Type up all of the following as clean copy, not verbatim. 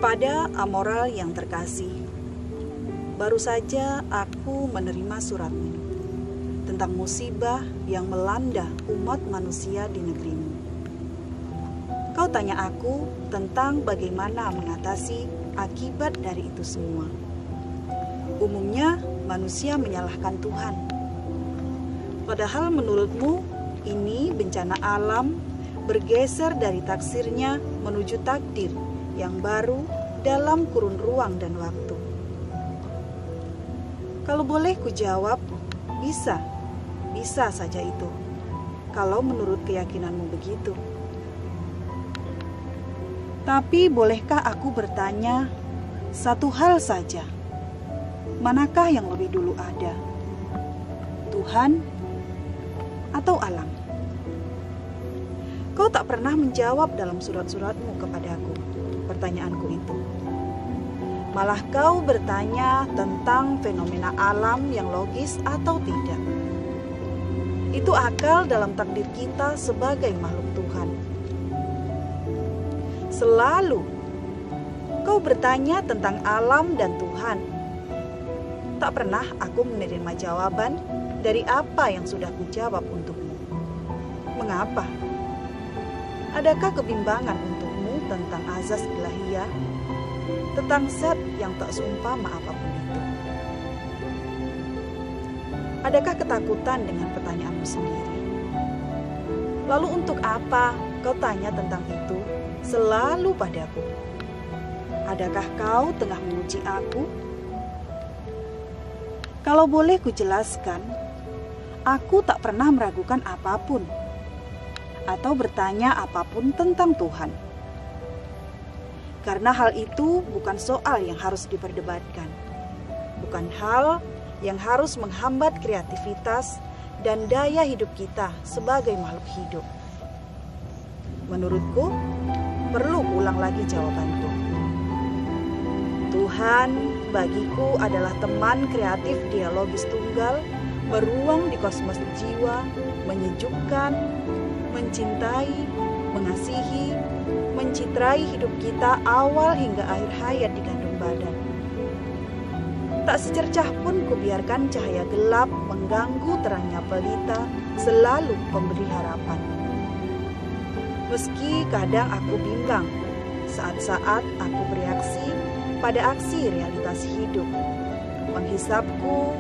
Kepada Amoral yang terkasih, baru saja aku menerima suratmu tentang musibah yang melanda umat manusia di negerimu. Kau tanya aku tentang bagaimana mengatasi akibat dari itu semua. Umumnya manusia menyalahkan Tuhan. Padahal menurutmu ini bencana alam bergeser dari taksirnya menuju takdir yang baru dalam kurun ruang dan waktu. Kalau boleh ku jawab, bisa saja itu. Kalau menurut keyakinanmu begitu. Tapi bolehkah aku bertanya satu hal saja? Manakah yang lebih dulu ada? Tuhan atau alam? Kau tak pernah menjawab dalam surat-suratmu kepadaku pertanyaanku itu. Malah kau bertanya tentang fenomena alam yang logis atau tidak. Itu akal dalam takdir kita sebagai makhluk Tuhan. Selalu kau bertanya tentang alam dan Tuhan. Tak pernah aku menerima jawaban dari apa yang sudah kujawab untukmu. Mengapa? Adakah kebimbangan untukmu tentang azas ilahiyah, tentang zat yang tak seumpama apapun itu? Adakah ketakutan dengan pertanyaanmu sendiri? Lalu untuk apa kau tanya tentang itu selalu padaku? Adakah kau tengah menguji aku? Kalau boleh kujelaskan, aku tak pernah meragukan apapun atau bertanya apapun tentang Tuhan. Karena hal itu bukan soal yang harus diperdebatkan. Bukan hal yang harus menghambat kreativitas dan daya hidup kita sebagai makhluk hidup. Menurutku, perlu ulang lagi jawabanku. Tuhan bagiku adalah teman kreatif dialogis tunggal, beruang di kosmos jiwa, menyejukkan, mencintai, mengasihi, mencitrai hidup kita awal hingga akhir hayat di kandung badan. Tak secercah pun kubiarkan cahaya gelap mengganggu terangnya pelita, selalu pemberi harapan. Meski kadang aku bimbang, saat-saat aku bereaksi pada aksi realitas hidup, menghisapku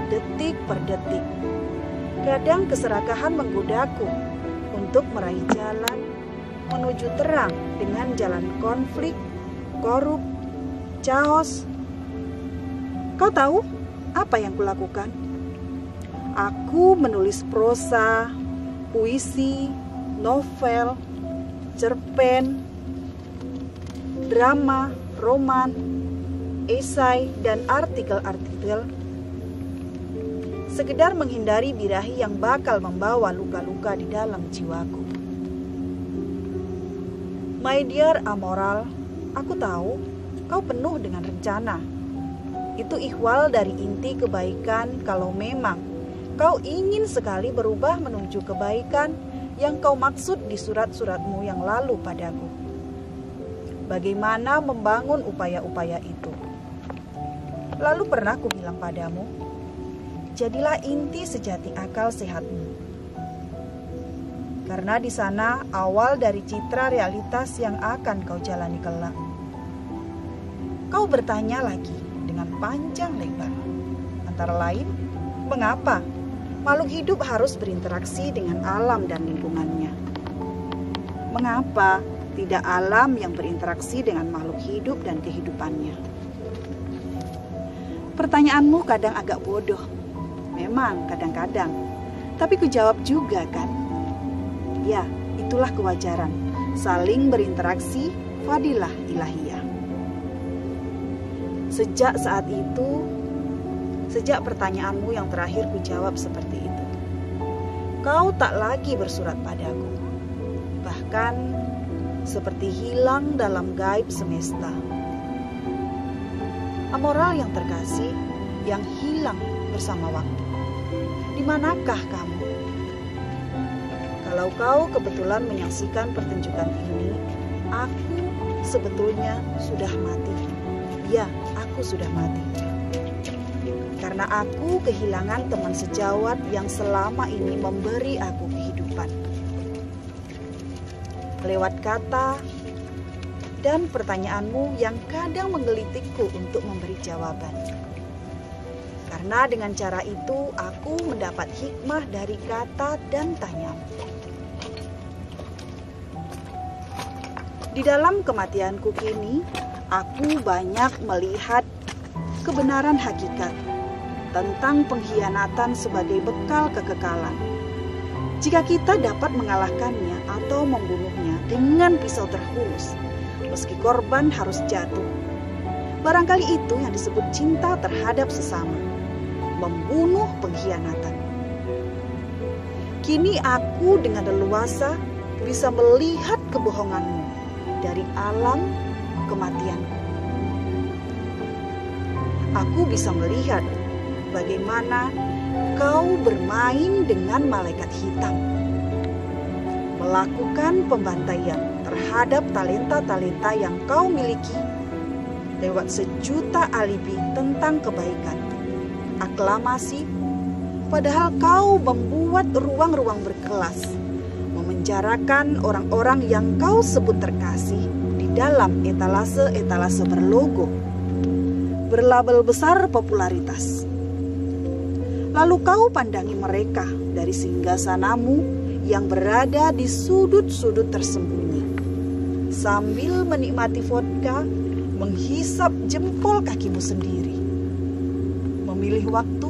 detik per detik. Kadang keserakahan menggodaku untuk meraih jalan menuju terang dengan jalan konflik, korup, chaos. Kau tahu apa yang kulakukan? Aku menulis prosa, puisi, novel, cerpen, drama, roman, esai, dan artikel-artikel sekedar menghindari birahi yang bakal membawa luka-luka di dalam jiwaku. My dear Amoral, aku tahu kau penuh dengan rencana. Itu ihwal dari inti kebaikan kalau memang kau ingin sekali berubah menuju kebaikan yang kau maksud di surat-suratmu yang lalu padaku. Bagaimana membangun upaya-upaya itu? Lalu pernah ku bilang padamu, jadilah inti sejati akal sehatmu. Karena di sana awal dari citra realitas yang akan kau jalani kelak. Kau bertanya lagi dengan panjang lebar. Antara lain, mengapa makhluk hidup harus berinteraksi dengan alam dan lingkungannya? Mengapa tidak alam yang berinteraksi dengan makhluk hidup dan kehidupannya? Pertanyaanmu kadang agak bodoh. Memang kadang-kadang. Tapi kujawab juga kan? Ya, itulah kewajaran. Saling berinteraksi, fadilah ilahiyah. Sejak saat itu, sejak pertanyaanmu yang terakhir kujawab seperti itu, kau tak lagi bersurat padaku. Bahkan seperti hilang dalam gaib semesta. Amoral yang terkasih, yang hilang bersama waktu. Di manakah kamu? Kalau kau kebetulan menyaksikan pertunjukan ini, aku sebetulnya sudah mati. Ya, aku sudah mati. Karena aku kehilangan teman sejawat yang selama ini memberi aku kehidupan. Lewat kata dan pertanyaanmu yang kadang menggelitikku untuk memberi jawaban. Karena dengan cara itu aku mendapat hikmah dari kata dan tanyamu. Di dalam kematianku kini, aku banyak melihat kebenaran hakikat tentang pengkhianatan sebagai bekal kekekalan. Jika kita dapat mengalahkannya atau membunuhnya dengan pisau terhunus, meski korban harus jatuh, barangkali itu yang disebut cinta terhadap sesama, membunuh pengkhianatan. Kini aku dengan leluasa bisa melihat kebohonganmu dari alam kematianku. Aku bisa melihat bagaimana kau bermain dengan malaikat hitam, melakukan pembantaian terhadap talenta-talenta yang kau miliki lewat sejuta alibi tentang kebaikan, aklamasi, padahal kau membuat ruang-ruang berkelas, memenjarakan orang-orang yang kau sebut terkasih di dalam etalase-etalase berlogo, berlabel besar popularitas. Lalu kau pandangi mereka dari singgasanamu yang berada di sudut-sudut tersembunyi, sambil menikmati vodka, menghisap jempol kakimu sendiri, memilih waktu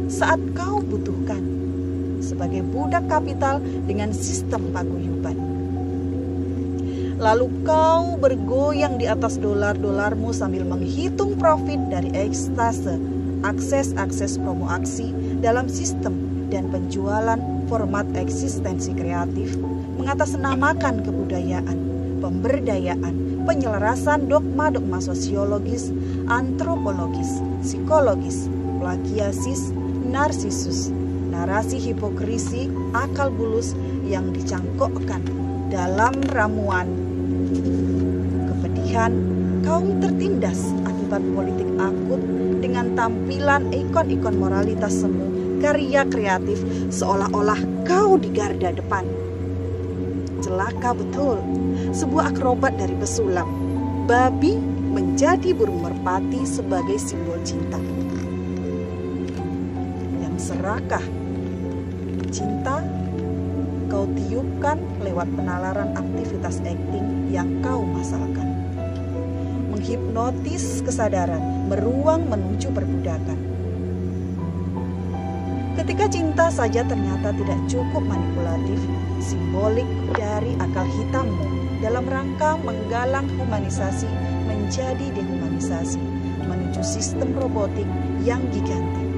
saat kau butuhkan sebagai budak kapital dengan sistem paguyuban. Lalu kau bergoyang di atas dolar-dolarmu sambil menghitung profit dari ekstase, akses promo aksi dalam sistem dan penjualan format eksistensi kreatif, mengatasnamakan kebudayaan, pemberdayaan, penyelarasan dogma-dogma sosiologis, antropologis, psikologis, plagiasis, narsisus, narasi hipokrisi, akal bulus yang dicangkokkan dalam ramuan kepedihan. Kau tertindas akibat politik akut dengan tampilan ikon-ikon moralitas semu, karya kreatif seolah-olah kau di garda depan. Celaka betul, sebuah akrobat dari pesulap, babi menjadi burung merpati sebagai simbol cinta. Yang serakah, cinta kau tiupkan lewat penalaran aktivitas akting yang kau masalkan. Menghipnotis kesadaran, beruang menuju perbudakan. Ketika cinta saja ternyata tidak cukup manipulatif, simbolik dari akal hitammu dalam rangka menggalang humanisasi menjadi dehumanisasi menuju sistem robotik yang gigantik.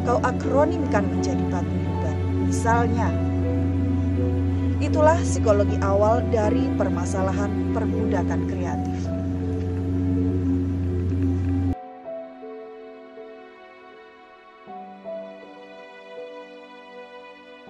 Kau akronimkan menjadi paguyuban. Misalnya, itulah psikologi awal dari permasalahan perbudakan kreatif.